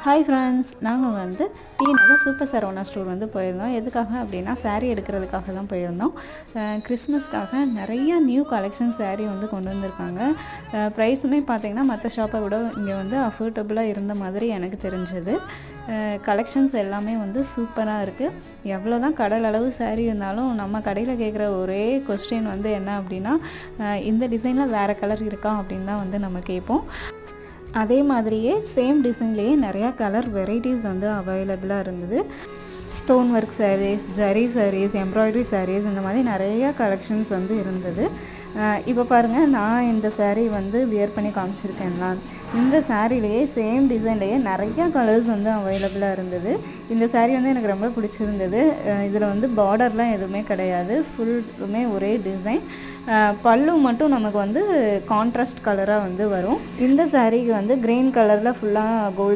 Hi friends, நாங்கள் வந்து T Nagar super Saravana store வந்து போயிருந்தோம். எதுக்காக அப்படின்னா சாரீ எடுக்கிறதுக்காக தான் போயிருந்தோம். கிறிஸ்மஸ்க்காக நிறையா நியூ கலெக்ஷன் சாரீ வந்து கொண்டு வந்திருக்காங்க. ப்ரைஸுமே பார்த்திங்கன்னா மற்ற ஷாப்பை விட இங்கே வந்து அஃபோர்டபுளாக இருந்த மாதிரி எனக்கு தெரிஞ்சது. கலெக்ஷன்ஸ் எல்லாமே வந்து சூப்பராக இருக்குது. எவ்வளோ தான் கடல் அளவு சாரீ இருந்தாலும் நம்ம கடையில் கேட்குற ஒரே கொஸ்டின் வந்து என்ன அப்படின்னா, இந்த டிசைனில் வேறு கலர் இருக்கா அப்படின்னு தான் வந்து நம்ம கேட்போம். அதே மாதிரியே சேம் டிசைன்லேயே நிறையா கலர் வெரைட்டிஸ் வந்து அவைலபிளாக இருந்தது. Stone work sarees, zari sarees, embroidery sarees, இந்த மாதிரி நிறையா கலெக்ஷன்ஸ் வந்து இருந்தது. இப்போ பாருங்கள், நான் இந்த சாரீ வந்து வியர் பண்ணி காமிச்சிருக்கேன்ல, இந்த சாரீலேயே சேம் டிசைன்லேயே நிறையா கலர்ஸ் வந்து அவைலபிளாக இருந்தது. இந்த சாரீ வந்து எனக்கு ரொம்ப பிடிச்சிருந்தது. இதில் வந்து பார்டர்லாம் எதுவுமே கிடையாது, ஃபுல்லுமே ஒரே டிசைன். பல்லு மட்டும் நமக்கு வந்து கான்ட்ராஸ்ட் கலராக வந்து வரும். இந்த சாரீக்கு வந்து க்ரீன் கலரில் ஃபுல்லாக கோல்டு